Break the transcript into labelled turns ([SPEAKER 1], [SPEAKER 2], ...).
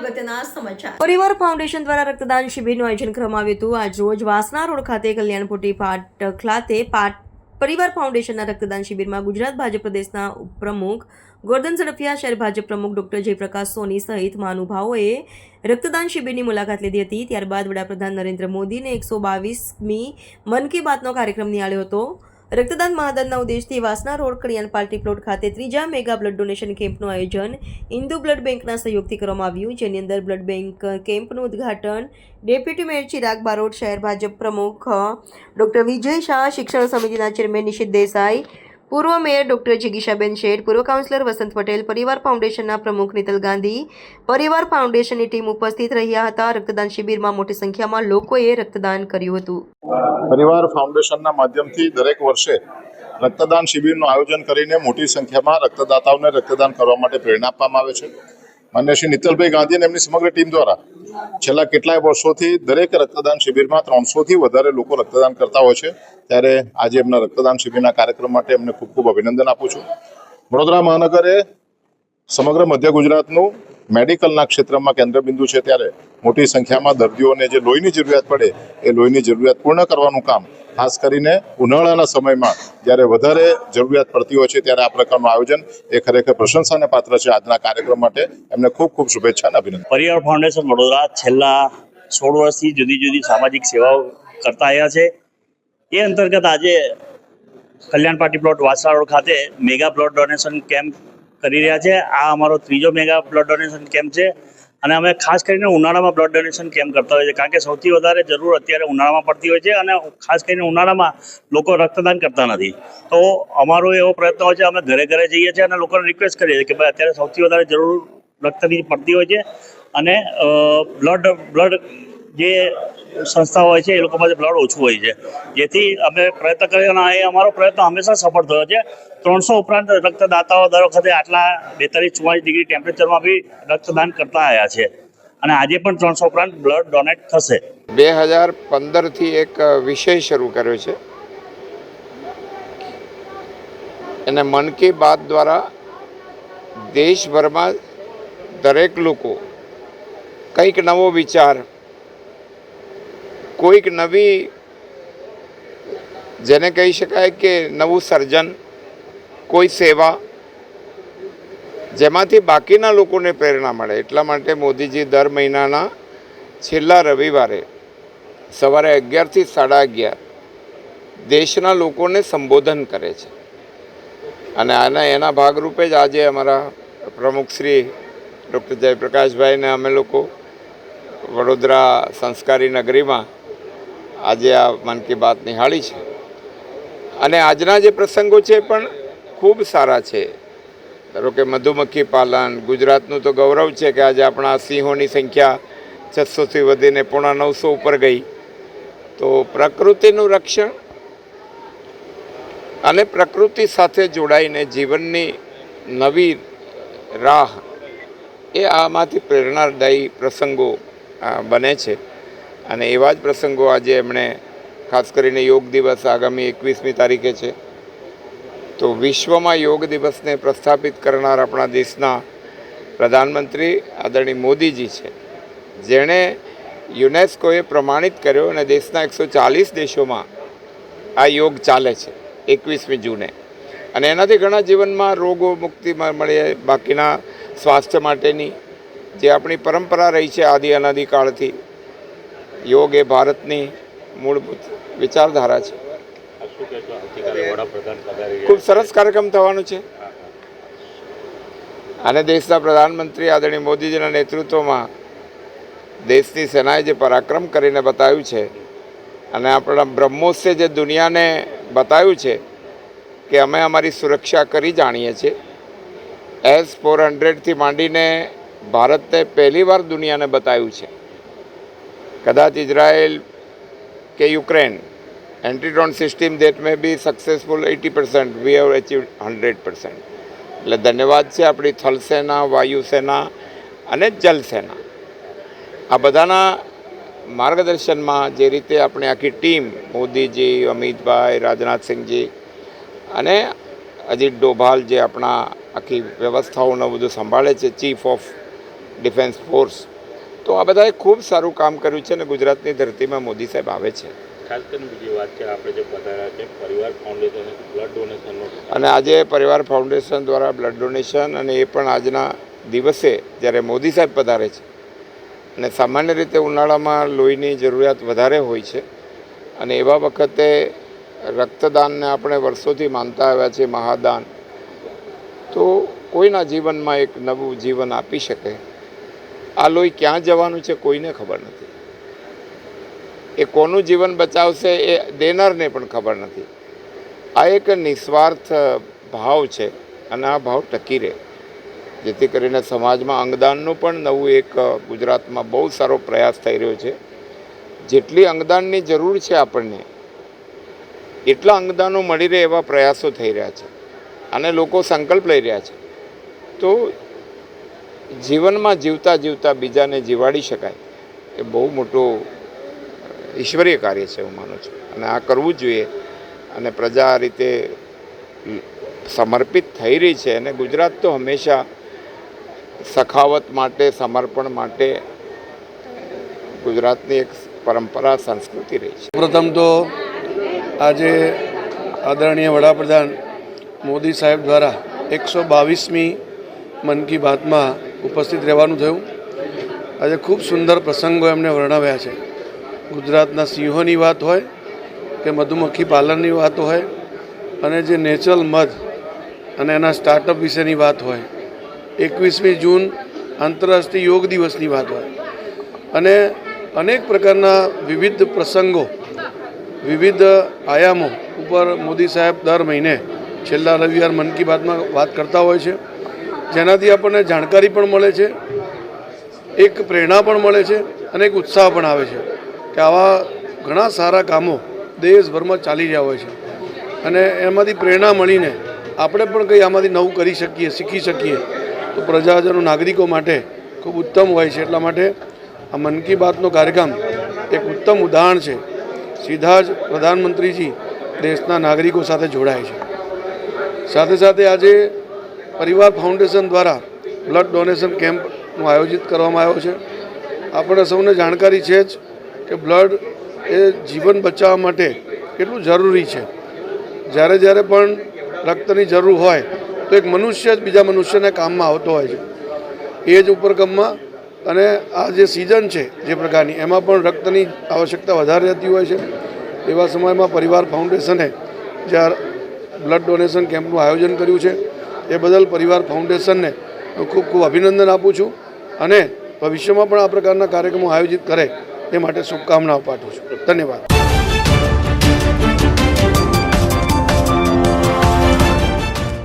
[SPEAKER 1] અગત્યના સમાચાર
[SPEAKER 2] પરિવાર ફાઉન્ડેશન દ્વારા રક્તદાન શિબિરનું આયોજન કરવામાં આવ્યું હતું. આજ રોજ વાસના રોડ ખાતે કલ્યાણપુટી ફાટક ખાતે પરિવાર ફાઉન્ડેશનના રક્તદાન શિબિરમાં ગુજરાત ભાજપ પ્રદેશના ઉપપ્રમુખ ગોરધન ઝડફિયા, શહેર ભાજપ પ્રમુખ ડોક્ટર જયપ્રકાશ સોની સહિત મહાનુભાવોએ રક્તદાન શિબિરની મુલાકાત લીધી હતી. ત્યારબાદ વડાપ્રધાન નરેન્દ્ર મોદીને 122મી મન કી બાતનો કાર્યક્રમ નિહાળ્યો હતો. રક્તદાન મહાદાનના ઉદ્દેશથી વાસના રોડ કડિયાન પાર્ટી પ્લોટ ખાતે ત્રીજા મેગા બ્લડ ડોનેશન કેમ્પનું આયોજન હિન્દુ બ્લડ બેંકના સહયોગથી કરવામાં આવ્યું, જેની અંદર બ્લડ બેંક કેમ્પનું ઉદ્ઘાટન ડેપ્યુટી મેયર ચિરાગ બારોટ, શહેર ભાજપ પ્રમુખ ડોક્ટર વિજય શાહ, શિક્ષણ સમિતિના ચેરમેન નિશિત દેસાઈ, પૂર્વ મેયર ડોક્ટર જિગીશાબેન શેઠ, પૂર્વ કાઉન્સિલર વસંત પટેલ, પરિવાર ફાઉન્ડેશનના પ્રમુખ નિતલ ગાંધી, પરિવાર ફાઉન્ડેશનની ટીમ ઉપસ્થિત રહ્યા હતા. રક્તદાન શિબિરમાં મોટી સંખ્યામાં લોકોએ રક્તદાન કર્યું હતું.
[SPEAKER 3] પરિવાર ફાઉન્ડેશનના માધ્યમથી દરેક વર્ષે રક્તદાન શિબિરનું આયોજન કરીને મોટી સંખ્યામાં રક્તદાતાઓને રક્તદાન કરવા માટે પ્રેરણા આપવામાં આવે છે. માન્ય શ્રી નિતલભાઈ ગાંધી અને એમની સમગ્ર ટીમ દ્વારા છેલ્લા કેટલાય વર્ષોથી દરેક રક્તદાન શિબિરમાં 300થી વધારે લોકો રક્તદાન કરતા હોય છે. ત્યારે આજે એમના રક્તદાન શિબિરના કાર્યક્રમ માટે એમને ખૂબ ખૂબ અભિનંદન આપું છું. વડોદરા મહાનગરે સમગ્ર મધ્ય ગુજરાતનું મેડિકલના ક્ષેત્રમાં કેન્દ્રબિંદુ છે, ત્યારે મોટી સંખ્યામાં દર્દીઓને જે લોહીની જરૂરિયાત પડે એ લોહીની જરૂરિયાત પૂર્ણ કરવાનું કામ ખાસ કરીને ઉનાળાના સમયમાં જ્યારે વધારે જરૂરિયાત પડતી હોય છે ત્યારે આ પ્રકારનું આયોજન એ ખરેખર પ્રશંસાને પાત્ર છે. આજના કાર્યક્રમ માટે એમને ખૂબ ખૂબ શુભેચ્છા અને અભિનંદન.
[SPEAKER 4] પરિવાર ફાઉન્ડેશન વડોદરા છેલ્લા 16 વર્ષથી જુદી જુદી સામાજિક સેવાઓ કરતા આવ્યા છે. એ અંતર્ગત આજે કલ્યાણ પાર્ટી પ્લોટ વાસણા રોડ ખાતે મેગા બ્લડ ડોનેશન કેમ્પ કરી રહ્યા છે. આ અમારો ત્રીજો મેગા બ્લડ ડોનેશન કેમ્પ છે અને અમે ખાસ કરીને ઉનાળામાં બ્લડ ડોનેશન કેમ્પ કરતા હોઈએ છીએ, કારણ કે સૌથી વધારે જરૂર અત્યારે ઉનાળામાં પડતી હોય છે અને ખાસ કરીને ઉનાળામાં લોકો રક્તદાન કરતા નથી. તો અમારો એવો પ્રયત્ન હોય છે, અમે ઘરે ઘરે જઈએ છીએ અને લોકોને રિક્વેસ્ટ કરીએ છીએ કે ભાઈ અત્યારે સૌથી વધારે જરૂર રક્તની પડતી હોય છે અને બ્લડ જે સંસ્થાઓ હોય છે એ લોકો પાસે બ્લડ ઓછું હોય છે, જેથી અમે પ્રયત્ન કરીએ અને એ અમારો પ્રયત્ન હંમેશા સફળ થયો છે. 300 ઉપરાંત રક્તદાતાઓ દર વખતે આટલા 42-44 ડિગ્રી ટેમ્પરેચરમાં બી રક્તદાન કરતા આવ્યા છે અને આજે પણ 300 ઉપરાંત બ્લડ ડોનેટ થશે.
[SPEAKER 5] 2015થી એક વિષય શરૂ કર્યો છે, એને મન કી બાત દ્વારા દેશભરમાં દરેક લોકો કંઈક નવો વિચાર, કોઈક નવી, જેને કહી શકાય કે નવું સર્જન, કોઈ સેવા, જેમાંથી બાકીના લોકોને પ્રેરણા મળે. એટલા માટે મોદીજી દર મહિનાના છેલ્લા રવિવારે સવારે 11થી 11:30 દેશના લોકોને સંબોધન કરે છે અને એના ભાગરૂપે જ આજે અમારા પ્રમુખ શ્રી ડૉક્ટર જયપ્રકાશભાઈને અમે લોકો વડોદરા સંસ્કારી નગરીમાં આજે આ મન કી બાત નિહાળી છે. અને આજના જે પ્રસંગો છે પણ ખૂબ સારા છે. ધારો કે મધુમક્ખી પાલન, ગુજરાતનું તો ગૌરવ છે કે આજે આપણા સિંહોની સંખ્યા 600થી વધીને 950 ઉપર ગઈ. તો પ્રકૃતિનું રક્ષણ અને પ્રકૃતિ સાથે જોડાઈને જીવનની નવી રાહ, એ આમાંથી પ્રેરણાદાયી પ્રસંગો બને છે. અને એવા જ પ્રસંગો આજે એમણે ખાસ કરીને યોગ દિવસ આગામી 21મી તારીખે છે, તો વિશ્વમાં યોગ દિવસને પ્રસ્થાપિત કરનાર આપણા દેશના પ્રધાનમંત્રી આદરણીય મોદીજી છે, જેણે યુનેસ્કોએ પ્રમાણિત કર્યો અને દેશના 140 દેશોમાં આ યોગ ચાલે છે 21મી જૂને. અને એનાથી ઘણા જીવનમાં રોગો મુક્તિ મળે, બાકીના સ્વાસ્થ્ય માટેની જે આપણી પરંપરા રહી છે આદિ અનાદિકાળથી. યોગ એ ભારતની મૂળભૂત વિચારધારા છે. ખૂબ સરસ કાર્યક્રમ થવાનો છે અને દેશના પ્રધાનમંત્રી આદરણીય મોદીજીના નેતૃત્વમાં દેશની સેનાએ જે પરાક્રમ કરીને બતાવ્યું છે અને આપણા બ્રહ્મોસે જે દુનિયાને બતાવ્યું છે કે અમે અમારી સુરક્ષા કરી જાણીએ છીએ. S-400થી માંડીને ભારતે પહેલીવાર દુનિયાને બતાવ્યું છે. કદાચ ઇઝરાયલ કે Ukraine anti drone system that may be successful 80%, we have achieved 100%. એટલે ધન્યવાદ છે આપણી થલસેના, વાયુસેના અને જલસેના. આ બધાના માર્ગદર્શનમાં જે રીતે આપણે આખી ટીમ, મોદીજી, અમિતભાઈ, રાજનાથસિંહજી અને અજીત ડોભાલ જે આપણા આખી વ્યવસ્થાઓને બધું સંભાળે છે, ચીફ ઓફ ડિફેન્સ ફોર્સ, તો આ બધાએ ખૂબ સારું કામ કર્યું છે અને ગુજરાતની ધરતીમાં મોદી સાહેબ આવે છે.
[SPEAKER 1] ખાસ કરીને બીજી વાત છે, આપણે જે પધાર્યા છે પરિવાર ફાઉન્ડેશન બ્લડ ડોનેશનનો,
[SPEAKER 5] અને આજે પરિવાર ફાઉન્ડેશન દ્વારા બ્લડ ડોનેશન, અને એ પણ આજના દિવસે જ્યારે મોદી સાહેબ પધારે છે અને સામાન્ય રીતે ઉનાળામાં લોહીની જરૂરિયાત વધારે હોય છે અને એવા વખતે રક્તદાનને આપણે વર્ષોથી માનતા આવ્યા છીએ મહાદાન, તો કોઈના જીવનમાં એક નવું જીવન આપી શકે. આ લોહી ક્યાં જવાનું છે કોઈને ખબર નથી. એ કોનું જીવન બચાવશે એ દેનારને પણ ખબર નથી. આ એક નિસ્વાર્થ ભાવ છે અને આ ભાવ ટકી રહે, જેથી કરીને સમાજમાં અંગદાનનું પણ નવું એક ગુજરાતમાં બહુ સારો પ્રયાસ થઈ રહ્યો છે. જેટલી અંગદાનની જરૂર છે આપણને, એટલા અંગદાનો મળી રહે એવા પ્રયાસો થઈ રહ્યા છે અને લોકો સંકલ્પ લઈ રહ્યા છે. તો જીવનમાં જીવતા જીવતા બીજાને જીવાડી શકાય એ બહુ મોટું ઈશ્વરીય કાર્ય છે હું માનું છું, અને આ કરવું જ જોઈએ. અને પ્રજા આ રીતે સમર્પિત થઈ રહી છે અને ગુજરાત તો હંમેશા સખાવત માટે, સમર્પણ માટે ગુજરાતની એક પરંપરા, સંસ્કૃતિ રહી છે.
[SPEAKER 6] પ્રથમ તો આજે આદરણીય વડાપ્રધાન મોદી સાહેબ દ્વારા 122મી મન કી બાતમાં ઉપસ્થિત રહેવાનું થયું. આજે ખૂબ સુંદર પ્રસંગો એમને વર્ણવ્યા છે. ગુજરાતના સિંહોની વાત હોય કે મધુમક્ખી પાલનની વાત હોય, અને જે નેચરલ મધ અને એના સ્ટાર્ટઅપ વિશેની વાત હોય, 21મી જૂન આંતરરાષ્ટ્રીય યોગ દિવસની વાત હોય, અને અનેક પ્રકારના વિવિધ પ્રસંગો, વિવિધ આયામો ઉપર મોદી સાહેબ દર મહિને છેલ્લા રવિવાર મન કી બાતમાં વાત કરતા હોય છે, જેનાથી આપણને જાણકારી પણ મળે છે, એક પ્રેરણા પણ મળે છે અને એક ઉત્સાહ પણ આવે છે કે આવા ઘણા સારા કામો દેશભરમાં ચાલી રહ્યા હોય છે અને એમાંથી પ્રેરણા મળીને આપણે પણ કંઈ આમાંથી નવું કરી શકીએ, શીખી શકીએ તો પ્રજાજનો, નાગરિકો માટે ખૂબ ઉત્તમ હોય છે. એટલા માટે આ મન કી બાતનો કાર્યક્રમ એક ઉત્તમ ઉદાહરણ છે. સીધા જ પ્રધાનમંત્રીજી દેશના નાગરિકો સાથે જોડાય છે. સાથે સાથે આજે પરિવાર ફાઉન્ડેશન દ્વારા બ્લડ ડોનેશન કેમ્પનું આયોજિત કરવામાં આવ્યો છે. આપણે સૌને જાણકારી છે જ કે બ્લડ એ જીવન બચાવવા માટે કેટલું જરૂરી છે. જ્યારે જ્યારે પણ રક્તની જરૂર હોય તો એક મનુષ્ય જ બીજા મનુષ્યને કામમાં આવતો હોય છે. એ જ ઉપરક્રમમાં અને આ જે સિઝન છે જે પ્રકારની, એમાં પણ રક્તની આવશ્યકતા વધારે રહેતી હોય છે. એવા સમયમાં પરિવાર ફાઉન્ડેશને જ્યાં બ્લડ ડોનેશન કેમ્પનું આયોજન કર્યું છે એ બદલ પરિવાર ફાઉન્ડેશનને હું ખૂબ ખૂબ અભિનંદન આપું છું અને ભવિષ્યમાં પણ આ પ્રકારના કાર્યક્રમો આયોજિત કરે એ માટે શુભકામનાઓ પાઠવું છું. ધન્યવાદ.